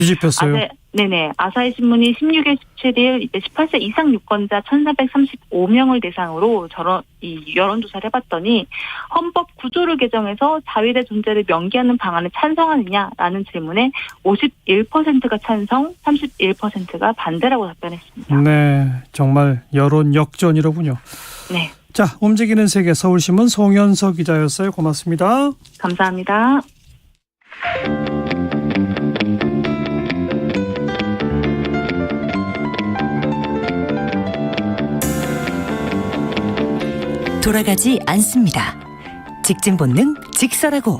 뒤집혔어요. 네네. 아사히 신문이 16일 17일 이제 18세 이상 유권자 1,435명을 대상으로 이 여론조사를 해봤더니 헌법 구조를 개정해서 자위대 존재를 명기하는 방안을 찬성하느냐라는 질문에 51%가 찬성, 31%가 반대라고 답변했습니다. 네, 정말 여론 역전이로군요. 네. 자, 움직이는 세계 서울신문 송현서 기자였어요. 고맙습니다. 감사합니다. 돌아가지 않습니다. 직진 본능 직설하고.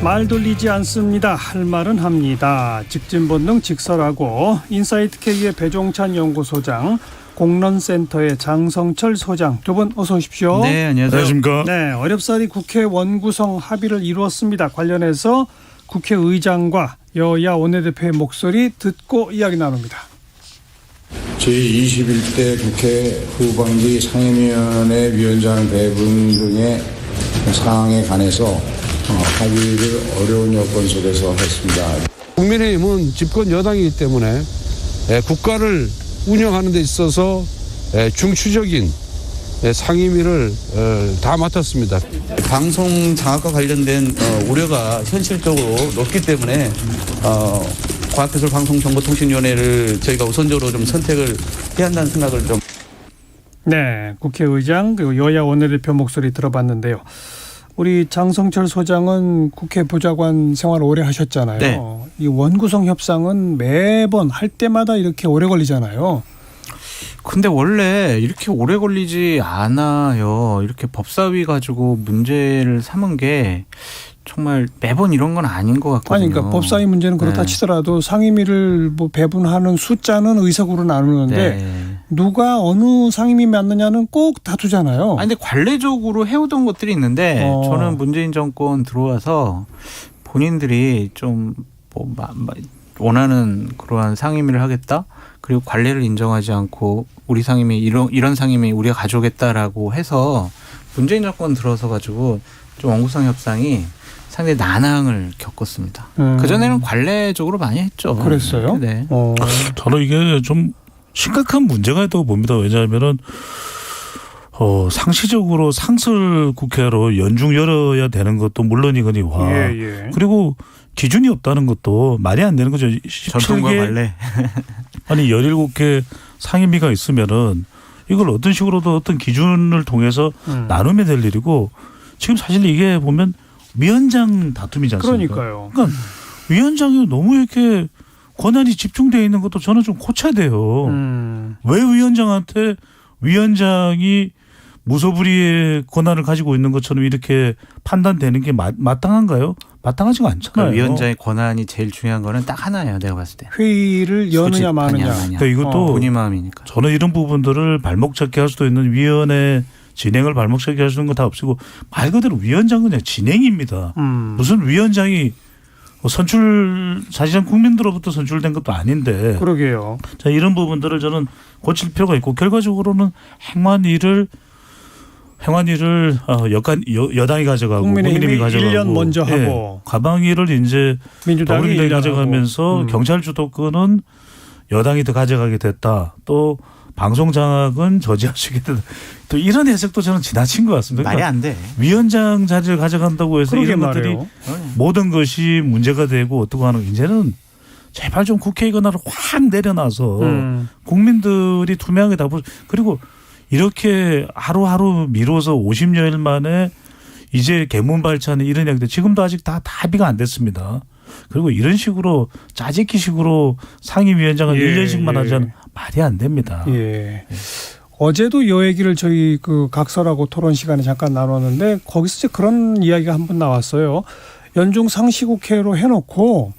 말 돌리지 않습니다. 할 말은 합니다. 직진 본능 직설하고. 인사이트 K의 배종찬 연구소장, 공론센터의 장성철 소장, 두 분 어서 오십시오. 네, 안녕하세요. 안녕하십니까. 네, 어렵사리 국회 원구성 합의를 이루었습니다. 관련해서 국회의장과 여야 원내대표의 목소리 듣고 이야기 나눕니다. 제21대 국회 후반기 상임위원회 위원장 배분 등의 사항에 관해서 합의를 어려운 여건 속에서 했습니다. 국민의힘은 집권 여당이기 때문에 국가를 운영하는 데 있어서 중추적인 상임위를 다 맡았습니다. 방송 장악과 관련된 우려가 현실적으로 높기 때문에 과학기술방송정보통신위원회를 저희가 우선적으로 좀 선택을 해야 한다는 생각을 좀. 네, 국회의장 그리고 여야 원내대표 목소리 들어봤는데요. 우리 장성철 소장은 국회 보좌관 생활 오래 하셨잖아요. 네. 이 원구성 협상은 매번 할 때마다 이렇게 오래 걸리잖아요. 근데 원래 이렇게 오래 걸리지 않아요. 이렇게 법사위 가지고 문제를 삼은 게 정말 매번 이런 건 아닌 것 같거든요. 아니, 그러니까 법사위 문제는 그렇다 네. 치더라도 상임위를 뭐 배분하는 숫자는 의석으로 나누는데 네. 누가 어느 상임위 맡느냐는 꼭 다투잖아요. 아니 근데 관례적으로 해오던 것들이 있는데 저는 문재인 정권 들어와서 본인들이 좀 뭐 원하는 그러한 상임위를 하겠다. 그리고 관례를 인정하지 않고 우리 상임위 이런 상임위 우리가 가져오겠다라고 해서 문재인 정권 들어서 가지고 좀 원구성 협상이 상당히 난항을 겪었습니다. 그전에는 관례적으로 많이 했죠. 그랬어요? 네. 저는 이게 좀 심각한 문제가 있다고 봅니다. 왜냐하면은 상시적으로 상설 국회로 연중 열어야 되는 것도 물론이거니와 그리고 기준이 없다는 것도 말이 안 되는 거죠. 전통과 관례. 아니 17개 상임위가 있으면은 이걸 어떤 식으로도 어떤 기준을 통해서 나누면 될 일이고 지금 사실 이게 보면 위원장 다툼이지 않습니까? 그러니까요. 그러니까 위원장이 너무 이렇게 권한이 집중되어 있는 것도 저는 좀 고쳐야 돼요. 왜 위원장한테 위원장이 무소불위의 권한을 가지고 있는 것처럼 이렇게 판단되는 게 마땅한가요? 마땅하지가 않잖아요. 위원장의 권한이 제일 중요한 거는 딱 하나예요. 내가 봤을 때. 회의를 여느냐 마느냐. 그러니까 이것도 본인 마음이니까. 저는 이런 부분들을 발목 잡게 할 수도 있는 위원회 진행을 발목 잡게 할 수 있는 거 다 없애고 말 그대로 위원장은 그냥 진행입니다. 무슨 위원장이 사실상 국민들로부터 선출된 것도 아닌데. 그러게요. 자, 이런 부분들을 저는 고칠 필요가 있고 결과적으로는 행안위를 여당이 가져가고 국민의힘이 가져가고 1년 먼저 하고 과방위를 이제 민주당이 더불어민주당이 가져가면서 경찰 주도권은 여당이 더 가져가게 됐다. 또 방송 장악은 저지하시게 됐다. 또 이런 해석도 저는 지나친 것 같습니다. 말이 안 돼. 위원장 자리를 가져간다고 해서 이런 것들이 모든 것이 문제가 되고 어떻게 하는 이제는 제발 좀 국회의 권한을 확 내려놔서 국민들이 투명하게 다 보고 그리고 이렇게 하루하루 미뤄서 50여일 만에 이제 개문발차는 이런 이야기들 지금도 아직 다 합의가 안 됐습니다. 그리고 이런 식으로 짜집기식으로 상임위원장을 1년씩만 하자는 말이 안 됩니다. 어제도 요 얘기를 저희 그 각설하고 토론 시간에 잠깐 나눴는데 거기서 이제 그런 이야기가 한 번 나왔어요. 연중 상시국회로 해놓고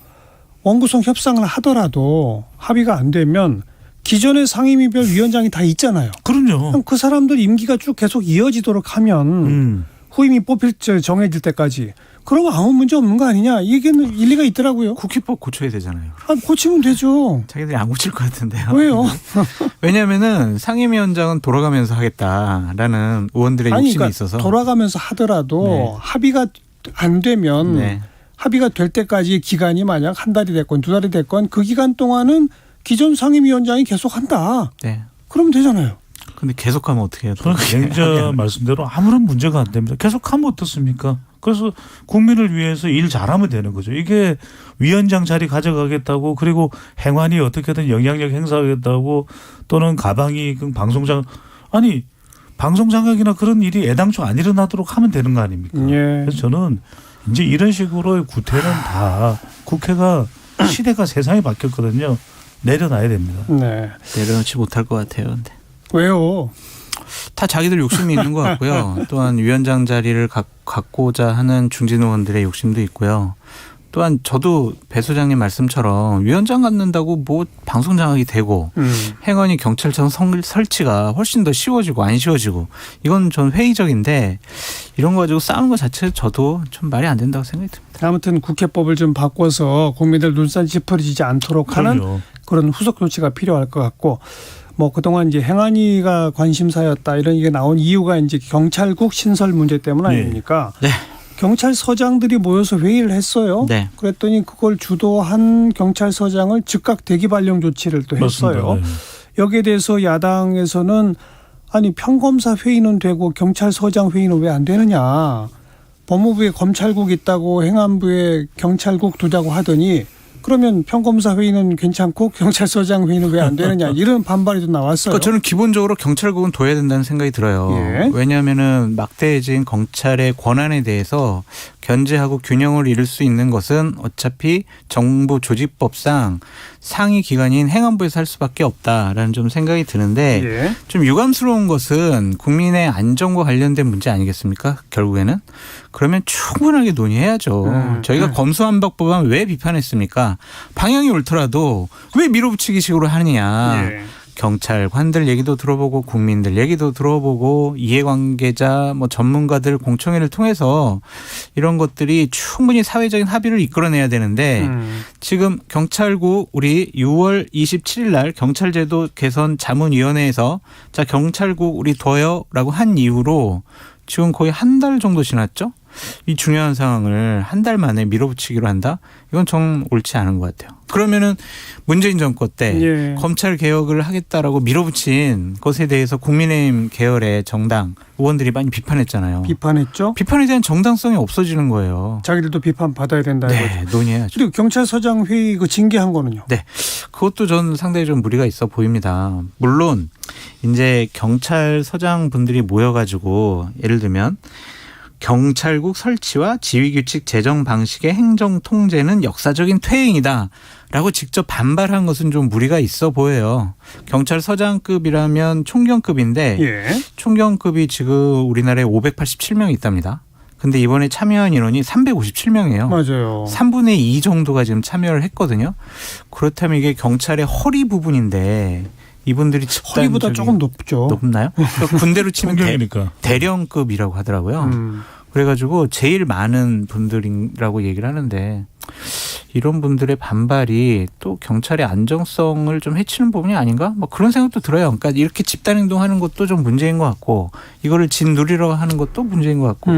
원구성 협상을 하더라도 합의가 안 되면 기존의 상임위별 위원장이 다 있잖아요. 그럼요. 그 사람들 임기가 쭉 계속 이어지도록 하면 후임이 정해질 때까지 그러면 아무 문제 없는 거 아니냐. 이게 일리가 있더라고요. 국회법 고쳐야 되잖아요. 고치면 되죠. 자기들이 안 고칠 것 같은데요. 왜요? 왜냐하면은 상임위원장은 돌아가면서 하겠다라는 의원들의 욕심이 그러니까 있어서. 돌아가면서 하더라도 합의가 안 되면 네. 합의가 될 때까지 기간이 만약 한 달이 됐건 두 달이 됐건 그 기간 동안은 기존 상임위원장이 계속한다. 네. 그러면 되잖아요. 근데 계속하면 어떻게 해요? 저는 기행자 말씀대로 아무런 문제가 안 됩니다. 계속하면 어떻습니까? 그래서 국민을 위해서 일 잘하면 되는 거죠. 이게 위원장 자리 가져가겠다고 그리고 행안이 어떻게든 영향력 행사하겠다고 또는 가방이 방송장 아니 방송장악이나 그런 일이 애당초 안 일어나도록 하면 되는 거 아닙니까? 예. 그래서 저는 이제 이런 식으로의 구태는 다 국회가 시대가 세상이 바뀌었거든요. 내려놔야 됩니다. 네. 내려놓지 못할 것 같아요. 근데. 왜요? 다 자기들 욕심이 있는 것 같고요. 또한 위원장 자리를 갖고자 하는 중진 의원들의 욕심도 있고요. 또한 저도 배 소장님 말씀처럼 위원장 갖는다고 뭐 방송 장악이 되고 행안위 경찰청 설치가 훨씬 더 쉬워지고 안 쉬워지고 이건 전 회의적인데 이런 거 가지고 싸우는 것 자체 저도 좀 말이 안 된다고 생각이 듭니다. 아무튼 국회법을 좀 바꿔서 국민들 눈살 찌푸리지 않도록 하는 그럼요. 그런 후속 조치가 필요할 것 같고 뭐 그동안 이제 행안위가 관심사였다 이런 얘기가 나온 이유가 이제 경찰국 신설 문제 때문 아닙니까? 네. 경찰서장들이 모여서 회의를 했어요. 네. 그랬더니 그걸 주도한 경찰서장을 즉각 대기 발령 조치를 또 했어요. 맞습니다. 네. 여기에 대해서 야당에서는 아니 평검사 회의는 되고 경찰서장 회의는 왜 안 되느냐. 법무부에 검찰국 있다고 행안부에 경찰국 두자고 하더니 그러면 평검사 회의는 괜찮고 경찰서장 회의는 왜 안 되느냐 이런 반발이 좀 나왔어요. 그러니까 저는 기본적으로 경찰국은 둬야 된다는 생각이 들어요. 예. 왜냐하면은 막대해진 검찰의 권한에 대해서 견제하고 균형을 이룰 수 있는 것은 어차피 정부 조직법상 상위 기관인 행안부에서 할 수밖에 없다라는 좀 생각이 드는데 예. 좀 유감스러운 것은 국민의 안전과 관련된 문제 아니겠습니까? 결국에는. 그러면 충분하게 논의해야죠. 저희가 검수완박법안 왜 비판했습니까? 방향이 옳더라도 왜 밀어붙이기식으로 하느냐. 예. 경찰관들 얘기도 들어보고 국민들 얘기도 들어보고 이해관계자 뭐 전문가들 공청회를 통해서 이런 것들이 충분히 사회적인 합의를 이끌어내야 되는데 지금 경찰국 우리 6월 27일 날 경찰제도 개선 자문위원회에서 자 경찰국 우리 둬요라고 한 이후로 지금 거의 한 달 정도 지났죠. 이 중요한 상황을 한 달 만에 밀어붙이기로 한다? 이건 좀 옳지 않은 것 같아요. 그러면은 문재인 정권 때 예. 검찰 개혁을 하겠다라고 밀어붙인 것에 대해서 국민의힘 계열의 정당 의원들이 많이 비판했잖아요. 비판했죠. 비판에 대한 정당성이 없어지는 거예요. 자기들도 비판 받아야 된다 이거죠. 네, 논의해야죠. 그리고 경찰서장 회의 그 징계한 거는요. 네, 그것도 전 상당히 좀 무리가 있어 보입니다. 물론 이제 경찰서장 분들이 모여가지고 예를 들면 경찰국 설치와 지휘규칙 제정 방식의 행정 통제는 역사적인 퇴행이다라고 직접 반발한 것은 좀 무리가 있어 보여요. 경찰서장급이라면 총경급인데 예. 총경급이 지금 우리나라에 587명이 있답니다. 근데 이번에 참여한 인원이 357명이에요. 맞아요. 3분의 2 정도가 지금 참여를 했거든요. 그렇다면 이게 경찰의 허리 부분인데 이분들이 허리보다 조금 높죠. 높나요? 그러니까 군대로 치면 총경이니까. 대령급이라고 하더라고요. 그래가지고 제일 많은 분들이라고 얘기를 하는데 이런 분들의 반발이 또 경찰의 안정성을 좀 해치는 부분이 아닌가? 뭐 그런 생각도 들어요. 그러니까 이렇게 집단행동하는 것도 좀 문제인 것 같고 이거를 짓누리러 하는 것도 문제인 것 같고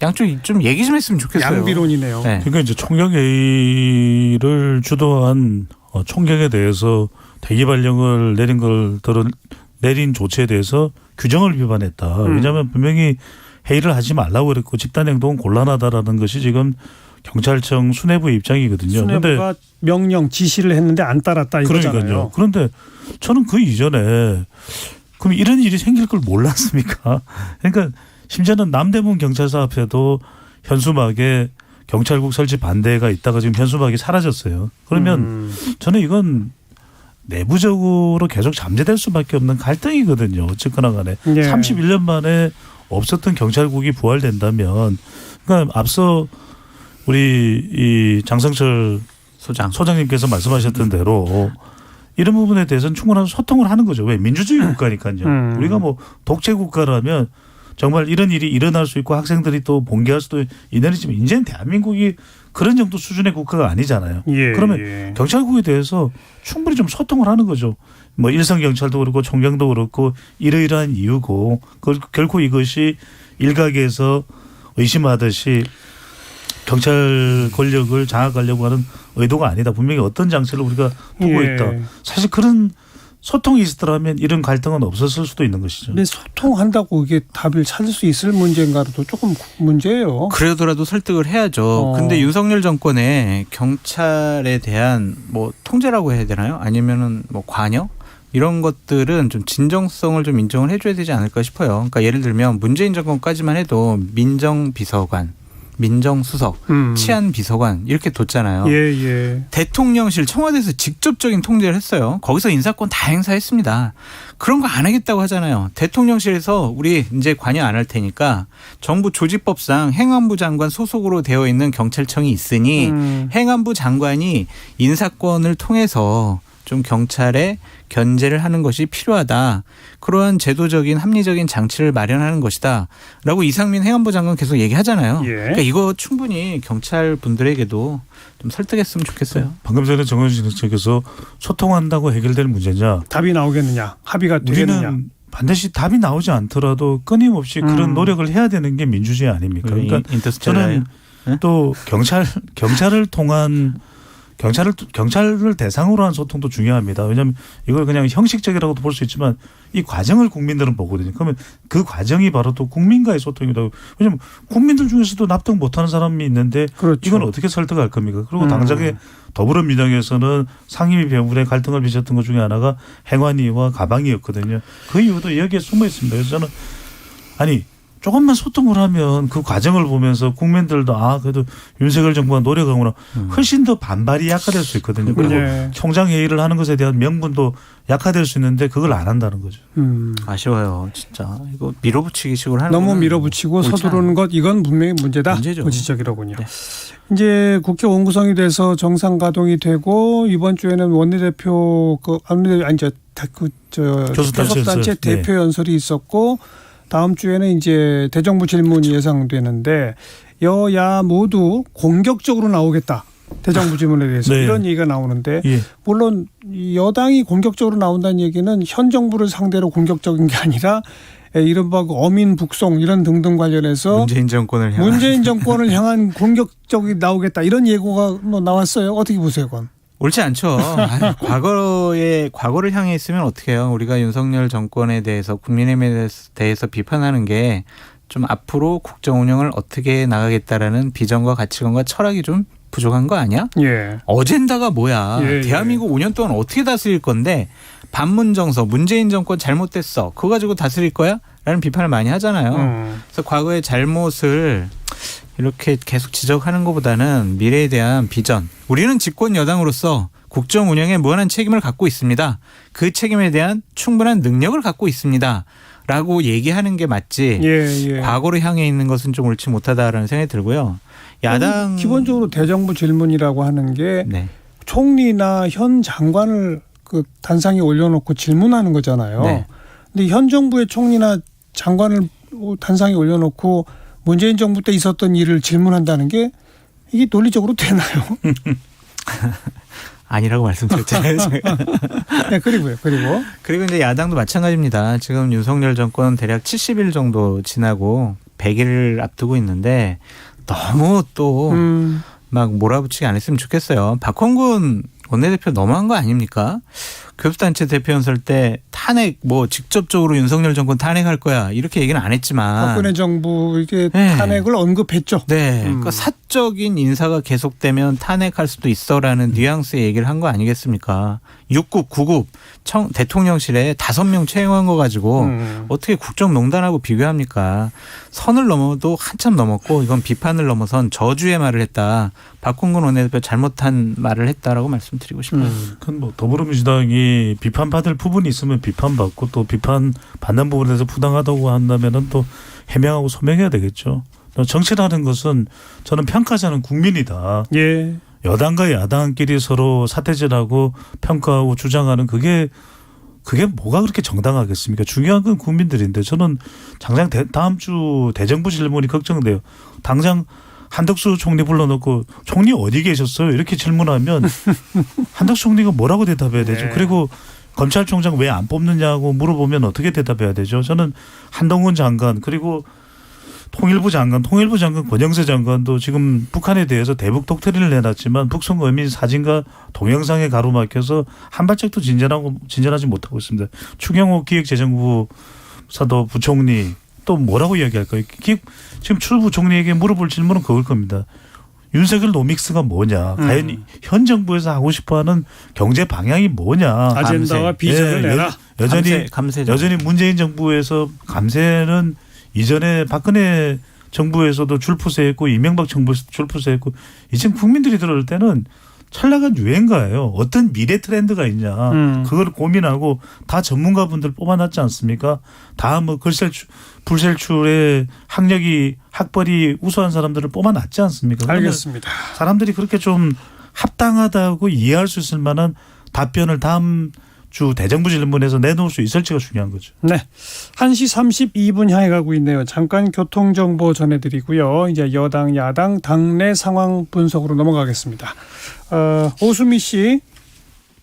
양쪽 좀 얘기 좀 했으면 좋겠어요. 양비론이네요. 네. 그러니까 이제 총경회의를 주도한 총경에 대해서 대기 발령을 내린 조치에 대해서 규정을 위반했다. 왜냐하면 분명히 회의를 하지 말라고 그랬고 집단행동은 곤란하다라는 것이 지금 경찰청 수뇌부의 입장이거든요. 수뇌부가 명령 지시를 했는데 안 따랐다 이거잖아요. 그러니까요. 그런데 저는 그 이전에 그럼 이런 일이 생길 걸 몰랐습니까? 그러니까 심지어는 남대문 경찰서 앞에도 현수막에 경찰국 설치 반대가 있다가 지금 현수막이 사라졌어요. 그러면 저는 이건 내부적으로 계속 잠재될 수밖에 없는 갈등이거든요. 어쨌거나 간에 예. 31년 만에 없었던 경찰국이 부활된다면 그러니까 앞서 우리 이 장성철 소장님께서 말씀하셨던 대로 이런 부분에 대해서는 충분한 소통을 하는 거죠. 왜? 민주주의 국가니까요. 우리가 뭐 독재 국가라면 정말 이런 일이 일어날 수 있고 학생들이 또 봉기할 수도 있는 일이지만 이제는 대한민국이 그런 정도 수준의 국가가 아니잖아요. 예, 그러면 예. 경찰국에 대해서 충분히 좀 소통을 하는 거죠. 뭐 일선경찰도 그렇고 총경도 그렇고 이러이러한 이유고 결코 이것이 일각에서 의심하듯이 경찰 권력을 장악하려고 하는 의도가 아니다. 분명히 어떤 장치를 우리가 두고 예. 있다. 사실 그런 소통이 있었더라면 이런 갈등은 없었을 수도 있는 것이죠. 근데 소통한다고 이게 답을 찾을 수 있을 문제인가도 조금 문제예요. 그러더라도 설득을 해야죠. 근데 윤석열 정권의 경찰에 대한 뭐 통제라고 해야 되나요? 아니면은 뭐 관여? 이런 것들은 좀 진정성을 좀 인정을 해줘야 되지 않을까 싶어요. 그러니까 예를 들면 문재인 정권까지만 해도 민정비서관, 민정수석, 치안비서관 이렇게 뒀잖아요. 예. 대통령실 청와대에서 직접적인 통제를 했어요. 거기서 인사권 다 행사했습니다. 그런 거 안 하겠다고 하잖아요. 대통령실에서 우리 이제 관여 안 할 테니까 정부 조직법상 행안부 장관 소속으로 되어 있는 경찰청이 있으니 행안부 장관이 인사권을 통해서 좀 경찰에 견제를 하는 것이 필요하다. 그러한 제도적인 합리적인 장치를 마련하는 것이다. 라고 이상민 행안부 장관 계속 얘기하잖아요. 예. 그러니까 이거 충분히 경찰 분들에게도 좀 설득했으면 좋겠어요. 방금 전에 정원진 측에서 소통한다고 해결될 문제냐. 답이 나오겠느냐. 합의가 되겠느냐. 우리는 반드시 답이 나오지 않더라도 끊임없이 그런 노력을 해야 되는 게 민주주의 아닙니까? 그러니까 저는 또 경찰을 통한 경찰을 대상으로 한 소통도 중요합니다. 왜냐하면 이걸 그냥 형식적이라고도 볼 수 있지만 이 과정을 국민들은 보거든요. 그러면 그 과정이 바로 또 국민과의 소통이다. 왜냐하면 국민들 중에서도 납득 못하는 사람이 있는데 그렇죠. 이건 어떻게 설득할 겁니까? 그리고 당장에 더불어민주당에서는 상임위 배분에 갈등을 빚었던 것 중에 하나가 행안위와 가방위였거든요. 그 이유도 여기에 숨어 있습니다. 그래서 저는 조금만 소통을 하면 그 과정을 보면서 국민들도 그래도 윤석열 정부가 노력하구나 훨씬 더 반발이 약화될 수 있거든요. 그리고 총장회의를 하는 것에 대한 명분도 약화될 수 있는데 그걸 안 한다는 거죠. 아쉬워요. 진짜. 이거 밀어붙이기식으로 하는 너무 밀어붙이고 서두르는 것 이건 분명히 문제다. 문제죠. 그 지적이로군요. 네. 이제 국회 원구성이 돼서 정상 가동이 되고 이번 주에는 원내대표 교섭단체 대표 연설이 있었고 다음 주에는 이제 대정부 질문이 예상되는데 여야 모두 공격적으로 나오겠다. 대정부 질문에 대해서 네. 이런 얘기가 나오는데 물론 여당이 공격적으로 나온다는 얘기는 현 정부를 상대로 공격적인 게 아니라 이른바 어민 북송 이런 등등 관련해서 문재인 정권을 향한 공격적이 나오겠다. 이런 예고가 뭐 나왔어요. 어떻게 보세요, 그건? 옳지 않죠. 과거를 향해 있으면 어떻게 해요. 우리가 윤석열 정권에 대해서 국민의힘에 대해서 비판하는 게 좀 앞으로 국정 운영을 어떻게 나가겠다라는 비전과 가치관과 철학이 좀 부족한 거 아니야? 예. 어젠다가 뭐야. 대한민국 5년 동안 어떻게 다스릴 건데 반문정서 문재인 정권 잘못됐어. 그거 가지고 다스릴 거야? 라는 비판을 많이 하잖아요. 그래서 과거의 잘못을 이렇게 계속 지적하는 것보다는 미래에 대한 비전. 우리는 집권 여당으로서 국정 운영에 무한한 책임을 갖고 있습니다. 그 책임에 대한 충분한 능력을 갖고 있습니다. 라고 얘기하는 게 맞지. 과거로 향해 있는 것은 좀 옳지 못하다라는 생각이 들고요. 야당 기본적으로 대정부 질문이라고 하는 게 총리나 현 장관을 그 단상에 올려놓고 질문하는 거잖아요. 근데 현 정부의 총리나 장관을 단상에 올려놓고 문재인 정부 때 있었던 일을 질문한다는 게 이게 논리적으로 되나요? 아니라고 말씀드렸잖아요. 네, 그리고 이제 야당도 마찬가지입니다. 지금 윤석열 정권 대략 70일 정도 지나고 100일을 앞두고 있는데 너무 또 막 몰아붙이기 안 했으면 좋겠어요. 박홍근 원내대표 너무한 거 아닙니까? 교섭단체 대표 연설 때 탄핵 직접적으로 윤석열 정권 탄핵할 거야 이렇게 얘기는 안 했지만 박근혜 정부 이게 탄핵을 언급했죠. 네, 그러니까 사적인 인사가 계속되면 탄핵할 수도 있어라는 뉘앙스의 얘기를 한 거 아니겠습니까? 6급, 9급 대통령실에 5명 채용한 거 가지고 어떻게 국정농단하고 비교합니까? 선을 넘어도 한참 넘었고 이건 비판을 넘어선 저주의 말을 했다. 박홍근 원내대표 잘못한 말을 했다라고 말씀드리고 싶어요. 그건 더불어민주당이 비판받을 부분이 있으면 비판받고 또 비판받는 부분에 대해서 부당하다고 한다면 또 해명하고 소명해야 되겠죠. 정치라는 것은 저는 평가자는 국민이다. 여당과 야당끼리 서로 사태질하고 평가하고 주장하는 그게 뭐가 그렇게 정당하겠습니까? 중요한 건 국민들인데 저는 당장 다음 주 대정부 질문이 걱정돼요. 당장 한덕수 총리 불러놓고 총리 어디 계셨어요? 이렇게 질문하면 한덕수 총리가 뭐라고 대답해야 되죠? 그리고 검찰총장 왜 안 뽑느냐고 물어보면 어떻게 대답해야 되죠? 저는 한동훈 장관 그리고 통일부 장관 권영세 장관도 지금 북한에 대해서 대북 독트린을 내놨지만 북송 의미 사진과 동영상에 가로막혀서 한 발짝도 진전하지 못하고 있습니다. 추경호 기획재정부 사도 부총리 또 뭐라고 이야기할까요? 지금 추 부총리에게 물어볼 질문은 그걸 겁니다. 윤석열 노믹스가 뭐냐? 과연 현 정부에서 하고 싶어하는 경제 방향이 뭐냐? 아젠다와 비전을 내라. 여전히 문재인 정부에서 감세는 이전에 박근혜 정부에서도 줄푸세했고 이명박 정부에서도 줄푸세했고 이제 국민들이 들어올 때는 찰나간 유행가예요. 어떤 미래 트렌드가 있냐. 그걸 고민하고 다 전문가분들 뽑아놨지 않습니까? 다 뭐 불셀출의 학벌이 우수한 사람들을 뽑아놨지 않습니까? 알겠습니다. 사람들이 그렇게 좀 합당하다고 이해할 수 있을 만한 답변을 다음 주 대정부 질문에서 내놓을 수 있을지가 중요한 거죠. 네. 1시 32분 향해 가고 있네요. 잠깐 교통정보 전해드리고요. 이제 여당, 야당, 당내 상황 분석으로 넘어가겠습니다. 오수미 씨.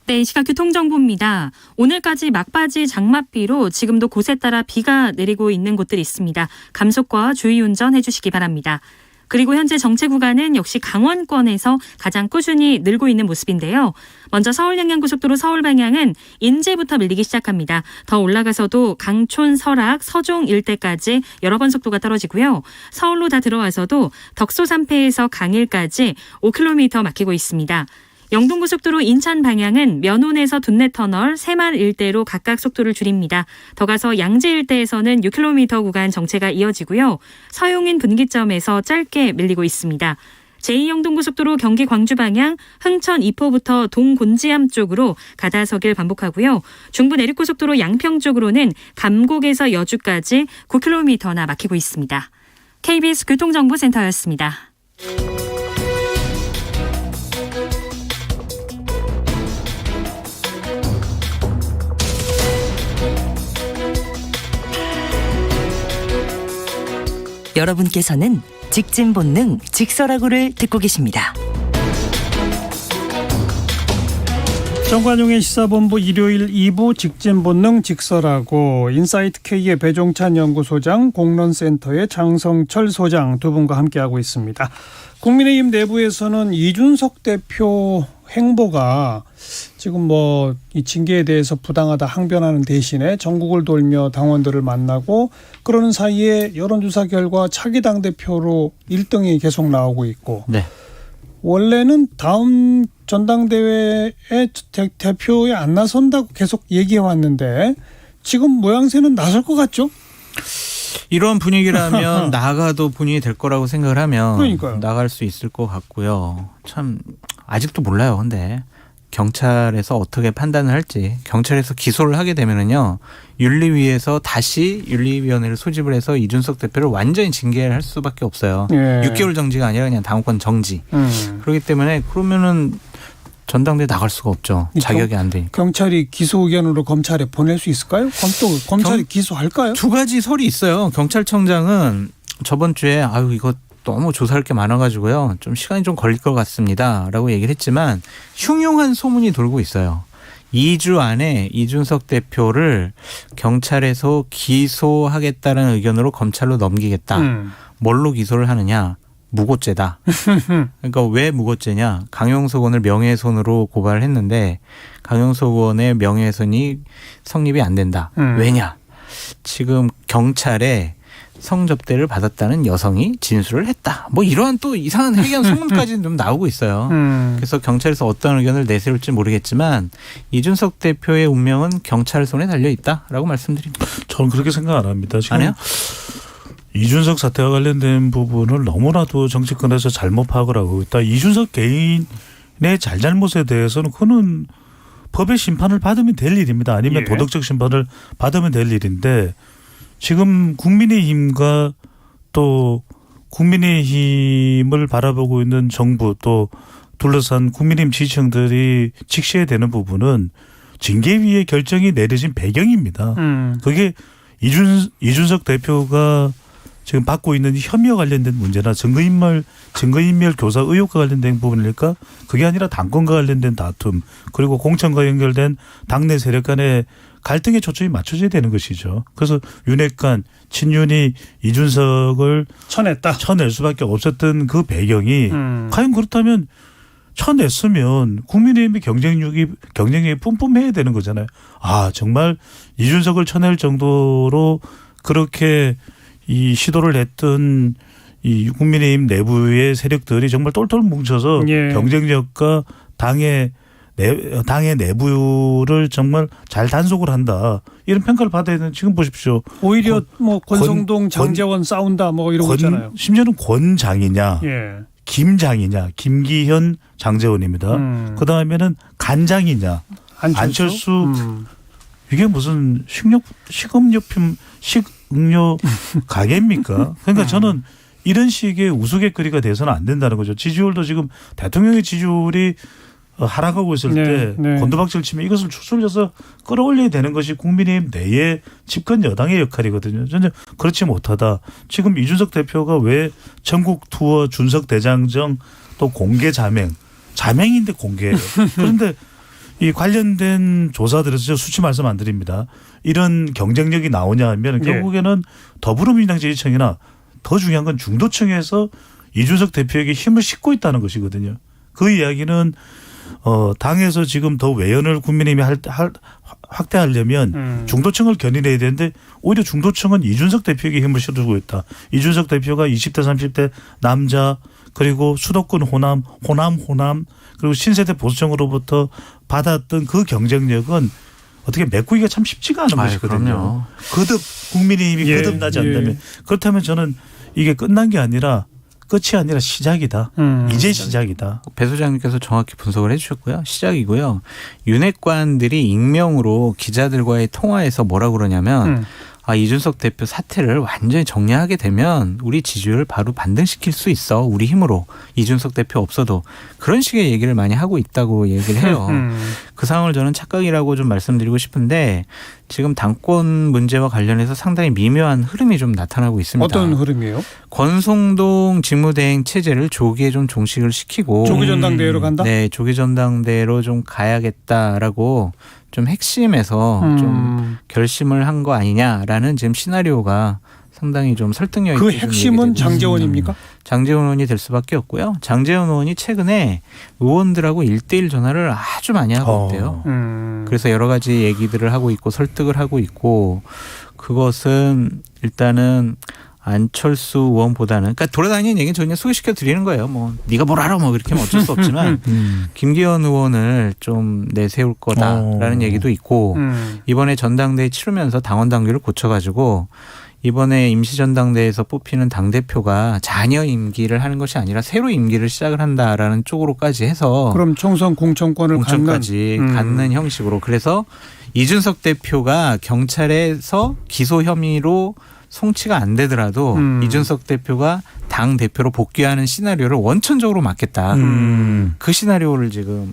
네, 시각 교통정보입니다. 오늘까지 막바지 장맛비로 지금도 곳에 따라 비가 내리고 있는 곳들이 있습니다. 감속과 주의운전 해주시기 바랍니다. 그리고 현재 정체 구간은 역시 강원권에서 가장 꾸준히 늘고 있는 모습인데요. 먼저 서울 양양고속도로 서울 방향은 인제부터 밀리기 시작합니다. 더 올라가서도 강촌, 설악, 서종 일대까지 여러 번 속도가 떨어지고요. 서울로 다 들어와서도 덕소 3패에서 강일까지 5km 막히고 있습니다. 영동고속도로 인천 방향은 면온에서 둔내터널, 새말 일대로 각각 속도를 줄입니다. 더 가서 양재 일대에서는 6km 구간 정체가 이어지고요. 서용인 분기점에서 짧게 밀리고 있습니다. 제2영동고속도로 경기 광주 방향 흥천 2포부터 동곤지암 쪽으로 가다서길 반복하고요. 중부 내륙고속도로 양평 쪽으로는 감곡에서 여주까지 9km나 막히고 있습니다. KBS 교통정보센터였습니다. 여러분께서는 직진 본능 직설하고를 듣고 계십니다. 정관용의 시사본부 일요일 2부 직진 본능 직설하고 인사이트 K의 배종찬 연구소장, 공론센터의 장성철 소장 두 분과 함께하고 있습니다. 국민의힘 내부에서는 이준석 대표 행보가 지금 이 징계에 대해서 부당하다 항변하는 대신에 전국을 돌며 당원들을 만나고 그러는 사이에 여론조사 결과 차기 당대표로 1등이 계속 나오고 있고 네. 원래는 다음 전당대회에 대표에 안 나선다고 계속 얘기해 왔는데 지금 모양새는 나설 것 같죠? 이런 분위기라면 나가도 본인이 될 거라고 생각을 하면 그러니까요. 나갈 수 있을 것 같고요. 참 아직도 몰라요. 근데 경찰에서 어떻게 판단을 할지 경찰에서 기소를 하게 되면은요 윤리위에서 다시 윤리위원회를 소집을 해서 이준석 대표를 완전히 징계를 할 수밖에 없어요. 예. 6개월 정지가 아니라 그냥 당원권 정지. 그렇기 때문에 그러면은 전당대회 나갈 수가 없죠. 자격이 안 되니까. 경찰이 기소 의견으로 검찰에 보낼 수 있을까요? 검찰이 기소할까요? 두 가지 설이 있어요. 경찰청장은 저번 주에 이거 너무 조사할 게 많아가지고요. 좀 시간이 좀 걸릴 것 같습니다. 라고 얘기를 했지만 흉흉한 소문이 돌고 있어요. 2주 안에 이준석 대표를 경찰에서 기소하겠다는 의견으로 검찰로 넘기겠다. 뭘로 기소를 하느냐. 무고죄다. 그러니까 왜 무고죄냐. 강용석 의원을 명예훼손으로 고발을 했는데 강용석 의원의 명예훼손이 성립이 안 된다. 왜냐. 지금 경찰에 성접대를 받았다는 여성이 진술을 했다. 이러한 또 이상한 회견 소문까지는 좀 나오고 있어요. 그래서 경찰에서 어떤 의견을 내세울지 모르겠지만 이준석 대표의 운명은 경찰 손에 달려 있다라고 말씀드립니다. 저는 그렇게 생각 안 합니다. 지금 안 해요? 이준석 사태와 관련된 부분을 너무나도 정치권에서 잘못 파악을 하고 있다. 이준석 개인의 잘잘못에 대해서는 그거는 법의 심판을 받으면 될 일입니다. 아니면 도덕적 심판을 받으면 될 일인데 지금 국민의힘과 또 국민의힘을 바라보고 있는 정부 또 둘러싼 국민의힘 지지층들이 직시해야 되는 부분은 징계위의 결정이 내려진 배경입니다. 그게 이준석 대표가 지금 받고 있는 혐의와 관련된 문제나 증거인멸 교사 의혹과 관련된 부분일까? 그게 아니라 당권과 관련된 다툼 그리고 공천과 연결된 당내 세력 간의 갈등에 초점이 맞춰져야 되는 것이죠. 그래서 윤핵관, 친윤이 이준석을 쳐낼 수밖에 없었던 그 배경이 과연 그렇다면 쳐냈으면 국민의힘이 경쟁력이 뿜뿜해야 되는 거잖아요. 아 정말 이준석을 쳐낼 정도로 그렇게 이 시도를 했던 이 국민의힘 내부의 세력들이 정말 똘똘 뭉쳐서 예. 경쟁력과 당의 내부를 정말 잘 단속을 한다. 이런 평가를 받아야 되는 지금 보십시오. 오히려 뭐 권성동, 장제원 싸운다 뭐 이러고 있잖아요. 심지어는 권장이냐. 예. 김장이냐. 김기현 장제원입니다. 그다음에는 간장이냐. 안철수. 이게 무슨 식음료 가게입니까? 그러니까 저는 이런 식의 우스갯거리가 돼서는 안 된다는 거죠. 지지율도 지금 대통령의 지지율이 하락하고 있을 때 곤두박질 치면 이것을 추슬려서 끌어올려야 되는 것이 국민의힘 내의 집권 여당의 역할이거든요. 전혀 그렇지 못하다. 지금 이준석 대표가 왜 전국 투어 준석 대장정 또 공개 자맹인데 공개예요. 그런데 이 관련된 조사들에서 수치 말씀 안 드립니다. 이런 경쟁력이 나오냐 하면 결국에는 더불어민주당 지지층이나 더 중요한 건 중도층에서 이준석 대표에게 힘을 싣고 있다는 것이거든요. 그 이야기는 당에서 지금 더 외연을 국민의힘이 확대하려면 중도층을 견인해야 되는데 오히려 중도층은 이준석 대표에게 힘을 실어주고 있다. 이준석 대표가 20대 30대 남자 그리고 수도권 호남 그리고 신세대 보수층으로부터 받았던 그 경쟁력은 어떻게 메꾸기가 참 쉽지가 않은 것이거든요. 거듭 국민의힘이 거듭나지 않다면 그렇다면 저는 이게 끝난 게 아니라 끝이 아니라 시작이다. 이제 시작이다. 배 소장님께서 정확히 분석을 해 주셨고요. 시작이고요. 윤핵관들이 익명으로 기자들과의 통화에서 뭐라고 그러냐면 이준석 대표 사태를 완전히 정리하게 되면 우리 지지율을 바로 반등시킬 수 있어. 우리 힘으로. 이준석 대표 없어도. 그런 식의 얘기를 많이 하고 있다고 얘기를 해요. 그 상황을 저는 착각이라고 좀 말씀드리고 싶은데 지금 당권 문제와 관련해서 상당히 미묘한 흐름이 좀 나타나고 있습니다. 어떤 흐름이에요? 권성동 직무대행 체제를 조기에 좀 종식을 시키고 조기전당대회로 간다? 네. 조기전당대회로 좀 가야겠다라고 좀 핵심에서 좀 결심을 한 거 아니냐라는 지금 시나리오가 상당히 좀 설득력 있게 그 핵심은 장제원입니까? 장제원 의원이 될 수밖에 없고요. 장제원 의원이 최근에 의원들하고 1대1 전화를 아주 많이 하고 있대요. 그래서 여러 가지 얘기들을 하고 있고 설득을 하고 있고 그것은 일단은 안철수 의원보다는 그러니까 돌아다니는 얘기는 저희는 소개시켜 드리는 거예요. 뭐 네가 뭘 알아 뭐 그렇게 하면 어쩔 수 없지만 김기현 의원을 좀 내세울 거다라는 얘기도 있고 이번에 전당대회 치르면서 당원 당규를 고쳐가지고 이번에 임시전당대회에서 뽑히는 당대표가 잔여 임기를 하는 것이 아니라 새로 임기를 시작을 한다라는 쪽으로까지 해서 그럼 총선 공천권을 갖는 형식으로 그래서 이준석 대표가 경찰에서 기소 혐의로 송치가 안 되더라도 이준석 대표가 당 대표로 복귀하는 시나리오를 원천적으로 막겠다. 그 시나리오를 지금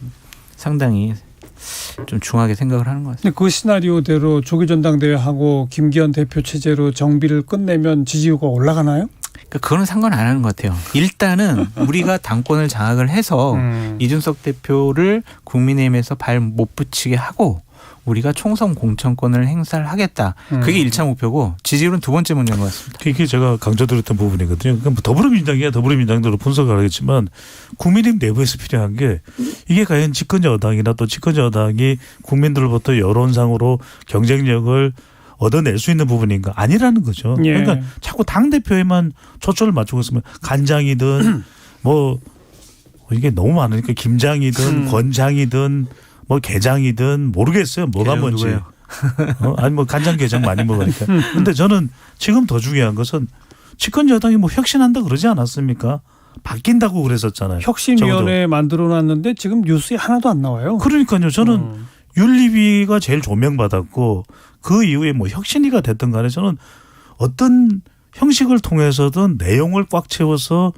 상당히 좀 중하게 생각을 하는 것 같습니다. 그 시나리오대로 조기전당대회하고 김기현 대표 체제로 정비를 끝내면 지지율가 올라가나요? 그거는 상관 안 하는 것 같아요. 일단은 우리가 당권을 장악을 해서 이준석 대표를 국민의힘에서 발 못 붙이게 하고 우리가 총선 공천권을 행사를 하겠다. 그게 1차 목표고 지지율은 두 번째 문제인 것 같습니다. 이게 제가 강조드렸던 부분이거든요. 그러니까 더불어민주당이야 더불어민주당대로 분석을 하겠지만 국민의힘 내부에서 필요한 게 이게 과연 집권 여당이나 또 집권 여당이 국민들로부터 여론상으로 경쟁력을 얻어낼 수 있는 부분인가 아니라는 거죠. 그러니까 자꾸 당대표에만 초점을 맞추고 있으면 간장이든 뭐 이게 너무 많으니까 김장이든 권장이든 뭐 게장이든 모르겠어요. 뭐가 뭔지. 아니 뭐 간장 게장 많이 먹으니까. 그런데 저는 지금 더 중요한 것은 집권 여당이 뭐 혁신한다 그러지 않았습니까? 바뀐다고 그랬었잖아요. 혁신위원회 만들어놨는데 지금 뉴스에 하나도 안 나와요. 그러니까요. 저는 윤리위가 제일 조명받았고 그 이후에 뭐 혁신위가 됐든 간에 저는 어떤 형식을 통해서든 내용을 꽉 채워서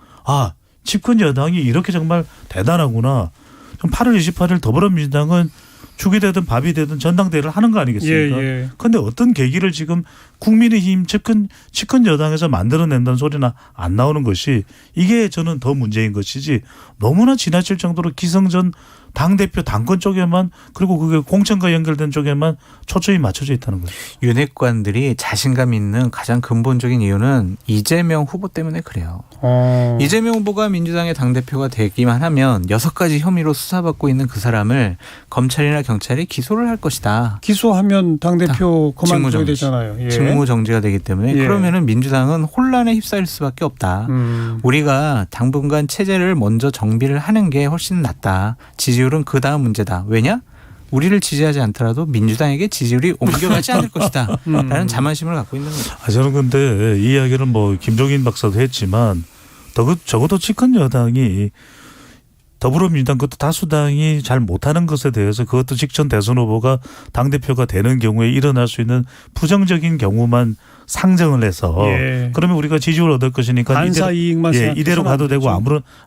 집권 여당이 이렇게 정말 대단하구나. 8월 28일 더불어민주당은 죽이 되든 밥이 되든 전당대회를 하는 거 아니겠습니까? 그런데 어떤 계기를 지금 국민의힘 집권 여당에서 만들어낸다는 소리나 안 나오는 것이 이게 저는 더 문제인 것이지 너무나 지나칠 정도로 기성전 당대표 당권 쪽에만 그리고 그게 공천과 연결된 쪽에만 초점이 맞춰져 있다는 거죠. 윤핵관들이 자신감 있는 가장 근본적인 이유는 이재명 후보 때문에 그래요. 이재명 후보가 민주당의 당대표가 되기만 하면 6가지 혐의로 수사받고 있는 그 사람을 검찰이나 경찰이 기소를 할 것이다. 기소하면 당대표 그만둬야 되잖아요. 예. 직무정지가 되기 때문에 그러면은 민주당은 혼란에 휩싸일 수밖에 없다. 우리가 당분간 체제를 먼저 정비를 하는 게 훨씬 낫다. 지지율은 그 다음 문제다. 왜냐? 우리를 지지하지 않더라도 민주당에게 지지율이 옮겨가지 않을 것이다. 라는 자만심을 갖고 있는 거죠. 저는 근데 이 이야기를 뭐 김종인 박사도 했지만 적어도 집권 여당이 더불어민주당 그것도 다수당이 잘 못하는 것에 대해서 그것도 직전 대선 후보가 당대표가 되는 경우에 일어날 수 있는 부정적인 경우만 상정을 해서 그러면 우리가 지지율을 얻을 것이니까 반사 이익만 이대로 가도 되고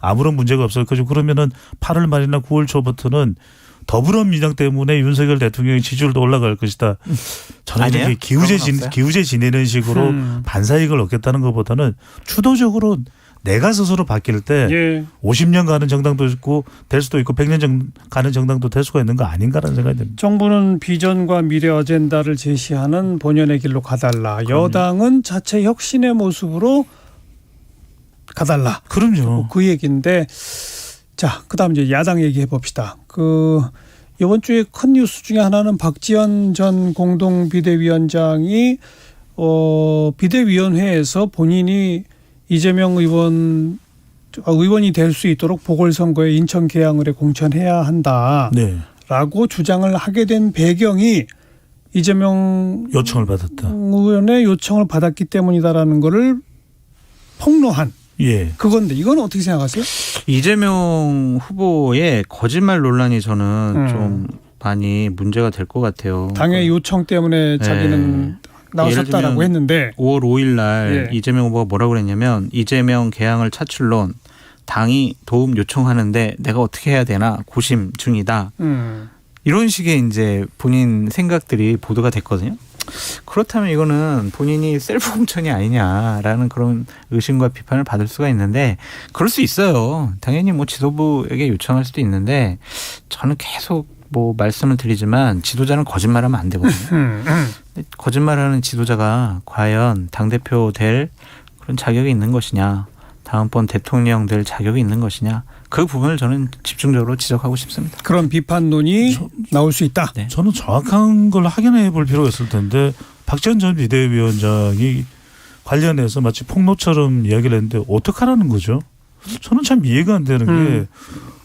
아무런 문제가 없을 것이고 그러면은 8월 말이나 9월 초부터는 더불어민주당 때문에 윤석열 대통령의 지지율도 올라갈 것이다. 저는 이렇게 기우제 지내는 식으로 반사이익을 얻겠다는 것보다는 주도적으로 내가 스스로 바뀔 때 50년 가는 정당도 있고 될 수도 있고 100년 가는 정당도 될 수가 있는 거 아닌가라는 생각이 듭니다. 정부는 비전과 미래 어젠다를 제시하는 본연의 길로 가달라. 여당은 자체 혁신의 모습으로 가달라. 그럼요. 그 얘기인데 자, 그다음 이제 야당 얘기해 봅시다. 이번 주에 큰 뉴스 중에 하나는 박지원 전 공동 비대위원장이 비대위원회에서 본인이 이재명 의원이 될 수 있도록 보궐선거에 인천 계양을에 공천해야 한다라고 주장을 하게 된 배경이 이재명 요청을 받았다. 의원의 요청을 받았기 때문이다라는 거를 폭로한 그건데 이건 어떻게 생각하세요? 이재명 후보의 거짓말 논란이 저는 좀 많이 문제가 될 것 같아요. 당의 요청 때문에 자기는 나왔었다라고 했는데 5월 5일 날 이재명 후보가 뭐라고 그랬냐면 이재명 개항을 차출론 당이 도움 요청하는데 내가 어떻게 해야 되나 고심 중이다. 이런 식의 이제 본인 생각들이 보도가 됐거든요. 그렇다면 이거는 본인이 셀프 공천이 아니냐라는 그런 의심과 비판을 받을 수가 있는데 그럴 수 있어요. 당연히 뭐 지도부에게 요청할 수도 있는데 저는 계속 뭐 말씀을 드리지만 지도자는 거짓말하면 안 되거든요. 거짓말하는 지도자가 과연 당대표 될 그런 자격이 있는 것이냐, 다음번 대통령 될 자격이 있는 것이냐, 그 부분을 저는 집중적으로 지적하고 싶습니다. 그런 비판론이 나올 수 있다. 네. 저는 정확한 걸 확인해 볼 필요가 있을 텐데 박지원 전 비대위원장이 관련해서 마치 폭로처럼 이야기를 했는데 어떡하라는 거죠? 저는 참 이해가 안 되는 게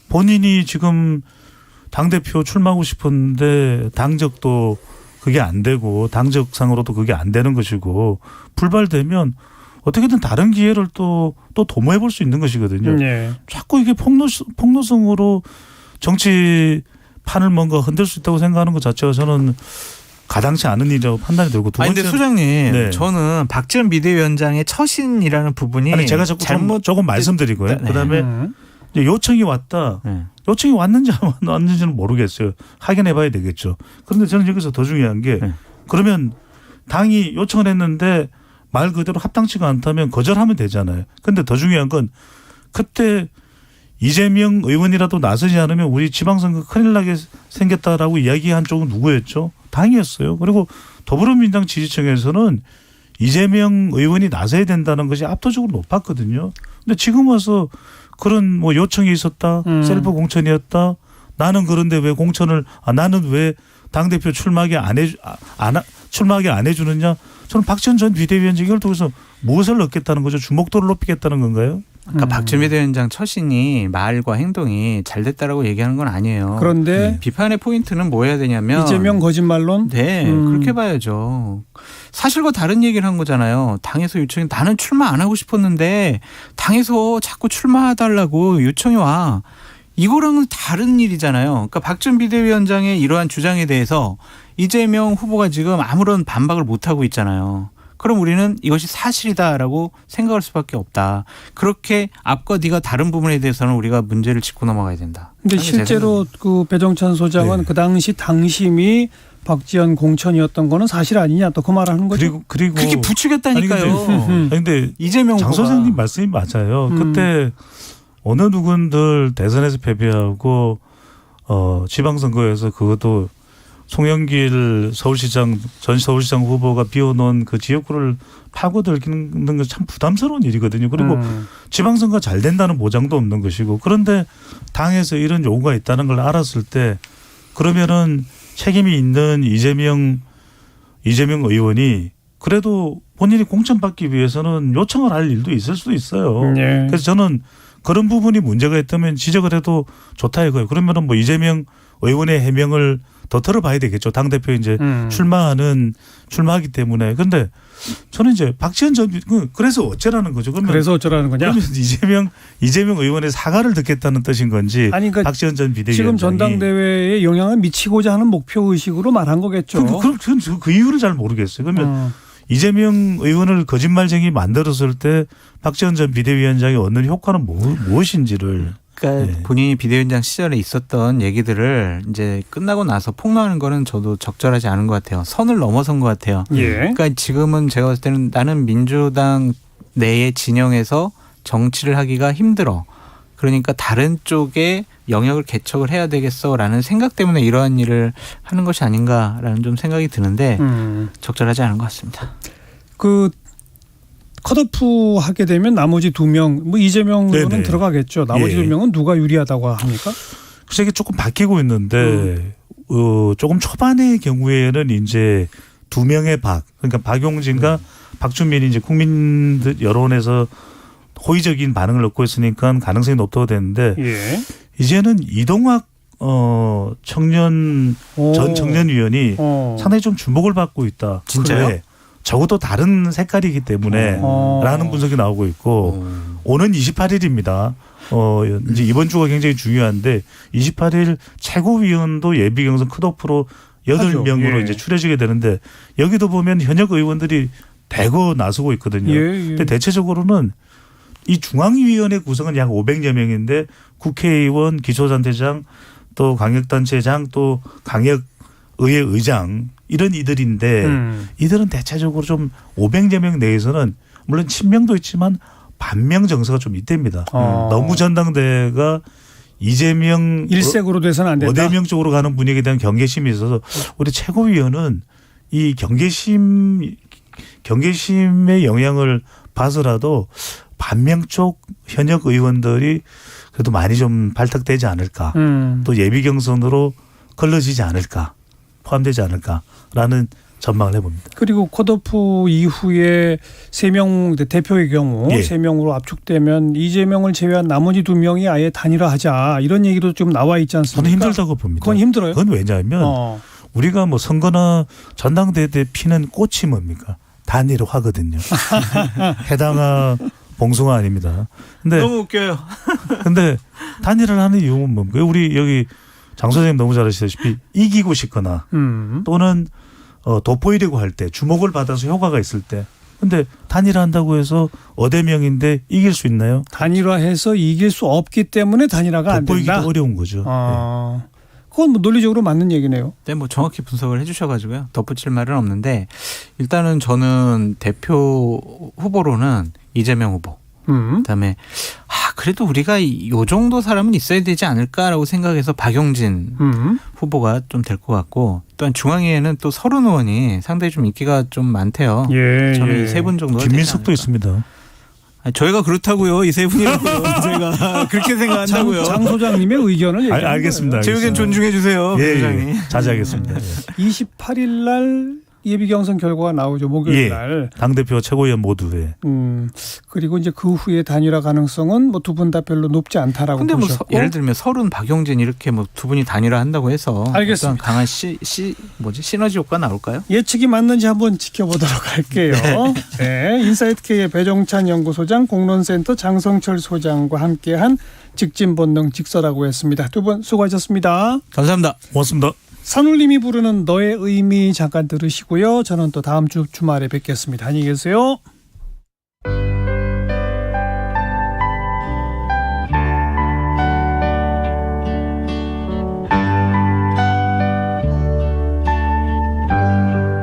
본인이 지금 당대표 출마하고 싶은데 당적도 그게 안 되고 당적상으로도 그게 안 되는 것이고 불발되면 어떻게든 다른 기회를 또 도모해 볼 수 있는 것이거든요. 자꾸 이게 폭로성으로 정치판을 뭔가 흔들 수 있다고 생각하는 것 자체가 저는 가당치 않은 일이라고 판단이 들고 두 번째. 그런데 소장님, 저는 박지원 비대위원장의 처신이라는 부분이 제가 조금 말씀드리고요. 그다음에 요청이 왔다. 요청이 왔는지 안 왔는지는 모르겠어요. 확인해 봐야 되겠죠. 그런데 저는 여기서 더 중요한 게 그러면 당이 요청을 했는데 말 그대로 합당치가 않다면 거절하면 되잖아요. 그런데 더 중요한 건 그때 이재명 의원이라도 나서지 않으면 우리 지방선거 큰일 나게 생겼다라고 이야기한 쪽은 누구였죠? 당이었어요. 그리고 더불어민주당 지지층에서는 이재명 의원이 나서야 된다는 것이 압도적으로 높았거든요. 근데 지금 와서 그런 뭐 요청이 있었다. 셀프 공천이었다. 나는 그런데 왜 나는 왜 당대표 출마하게 안 해주느냐. 저는 박지원 전 비대위원장 이걸 통해서 무엇을 얻겠다는 거죠? 주목도를 높이겠다는 건가요? 그러니까 박지원 비대위원장 처신이 말과 행동이 잘 됐다라고 얘기하는 건 아니에요. 그런데 비판의 포인트는 뭐 해야 되냐면 이재명 거짓말론? 네. 그렇게 봐야죠. 사실과 다른 얘기를 한 거잖아요. 당에서 요청이 나는 출마 안 하고 싶었는데 당에서 자꾸 출마해달라고 요청이 와. 이거랑은 다른 일이잖아요. 그러니까 박지원 비대위원장의 이러한 주장에 대해서 이재명 후보가 지금 아무런 반박을 못하고 있잖아요. 그럼 우리는 이것이 사실이다라고 생각할 수밖에 없다. 그렇게 앞과 뒤가 다른 부분에 대해서는 우리가 문제를 짚고 넘어가야 된다. 근데 실제로 그 배정찬 소장은 네. 그 당시 당심이 박지원 공천이었던 거는 사실 아니냐 또 그 말을 하는 거죠. 그리고 그렇게 부추겼다니까요. 아니 근데 이재명 장 후보가. 소장님 말씀이 맞아요. 그때 어느 누군들 대선에서 패배하고 지방선거에서 그것도 송영길 서울시장 전 서울시장 후보가 비워놓은 그 지역구를 파고들기는 건 참 부담스러운 일이거든요. 그리고 지방선거 잘 된다는 보장도 없는 것이고 그런데 당에서 이런 요구가 있다는 걸 알았을 때 그러면은 책임이 있는 이재명 의원이 그래도 본인이 공천받기 위해서는 요청을 할 일도 있을 수도 있어요. 네. 그래서 저는 그런 부분이 문제가 있다면 지적을 해도 좋다 이거예요. 그러면은 뭐 이재명 의원의 해명을 더 들어봐야 되겠죠. 당대표 이제 출마하기 때문에. 근데 저는 이제 박지원 전 그래서 어쩌라는 거죠. 그래서 어쩌라는 거냐? 그러면 이재명 의원의 사과를 듣겠다는 뜻인 건지. 아니 그러니까 박지원 전 비대위원장이 지금 전당대회에 영향을 미치고자 하는 목표 의식으로 말한 거겠죠. 그 이유를 잘 모르겠어요. 그러면 이재명 의원을 거짓말쟁이 만들었을 때 박지원 전 비대위원장이 얻는 효과는 무엇인지를. 그러니까 본인이 비대위원장 시절에 있었던 얘기들을 이제 끝나고 나서 폭로하는 거는 저도 적절하지 않은 것 같아요. 선을 넘어선 것 같아요. 그러니까 지금은 제가 봤을 때는 나는 민주당 내의 진영에서 정치를 하기가 힘들어. 그러니까 다른 쪽에 영역을 개척을 해야 되겠어라는 생각 때문에 이러한 일을 하는 것이 아닌가라는 좀 생각이 드는데 적절하지 않은 것 같습니다. 그 컷오프 하게 되면 나머지 2명, 뭐 이재명 의원은 들어가겠죠. 나머지 2명은 누가 유리하다고 합니까? 그래서 이게 조금 바뀌고 있는데 조금 초반의 경우에는 이제 2명의 그러니까 박용진과 박준민이 이제 국민들 여론에서 호의적인 반응을 얻고 있으니까 가능성이 높다고 되는데 이제는 이동학 전 청년위원이 상당히 좀 주목을 받고 있다. 진짜요? 그래. 적어도 다른 색깔이기 때문에 라는 분석이 나오고 있고 오는 28일입니다. 이제 이번 주가 굉장히 중요한데 28일 최고위원도 예비 경선 컷오프로 8명으로 이제 추려지게 되는데 여기도 보면 현역 의원들이 대거 나서고 있거든요. 근데 대체적으로는 이 중앙위원회 구성은 약 500여 명인데 국회의원, 기초단체장, 또 강력단체장, 또 강력의회 의장 이런 이들인데 이들은 대체적으로 좀 500여 명 내에서는 물론 친명도 있지만 반명 정서가 좀 있답니다. 너무 전당대회가 이재명 일색으로 돼서는 안 된다. 어대명 쪽으로 가는 분위기에 대한 경계심이 있어서 우리 최고위원은 이 경계심의 영향을 봐서라도 반명 쪽 현역 의원들이 그래도 많이 좀 발탁되지 않을까. 또 예비 경선으로 걸러지지 않을까. 포함되지 않을까라는 전망을 해봅니다. 그리고 컷오프 이후에 3명 대표의 경우 3명으로 압축되면 이재명을 제외한 나머지 2명이 아예 단일화하자 이런 얘기도 좀 나와 있지 않습니까? 저는 힘들다고 봅니다. 그건 힘들어요? 그건 왜냐하면 우리가 뭐 선거나 전당대회 때 피는 꽃이 뭡니까? 단일화거든요. 해당하 봉숭아 아닙니다. 근데 너무 웃겨요. 근데 단일화를 하는 이유는 뭡니까? 우리 여기 장 선생님 너무 잘 아시다시피 이기고 싶거나 또는 돋보이려고 할 때 주목을 받아서 효과가 있을 때 근데 단일화한다고 해서 어대명인데 이길 수 있나요? 단일화해서 이길 수 없기 때문에 단일화가 안 된다. 돋보이기도 어려운 거죠. 그건 뭐 논리적으로 맞는 얘기네요. 네, 뭐 정확히 분석을 해주셔가지고요. 덧붙일 말은 없는데 일단은 저는 대표 후보로는 이재명 후보. 그다음에 그래도 우리가 요 정도 사람은 있어야 되지 않을까라고 생각해서 박용진 후보가 좀 될 것 같고 또한 중앙위에는 또 서른 의원이 상당히 좀 인기가 좀 많대요. 저는 이 3분 정도 김민석도 있습니다. 저희가 그렇다고요. 이 3분이라고요. 저희가 그렇게 생각한다고요. 장 소장님의 의견을 얘기하는 알겠습니다. 제 의견 존중해 주세요. 예, 자제하겠습니다. 28일 날 예비 경선 결과가 나오죠. 목요일 날. 당대표 최고위원 모두에. 그리고 이제 그 후에 단일화 가능성은 뭐 두 분 다 별로 높지 않다라고 근데 보셨고. 뭐 예를 들면 서른 박용진 이렇게 뭐 두 분이 단일화 한다고 해서 알겠습니다. 강한 시너지 효과 나올까요? 예측이 맞는지 한번 지켜보도록 할게요. 네. 인사이트K의 배종찬 연구소장, 공론센터 장성철 소장과 함께한 직진본능 직설하고 했습니다. 두 분 수고하셨습니다. 감사합니다. 고맙습니다. 산울림이 부르는 너의 의미 잠깐 들으시고요. 저는 또 다음 주 주말에 뵙겠습니다. 안녕히 계세요.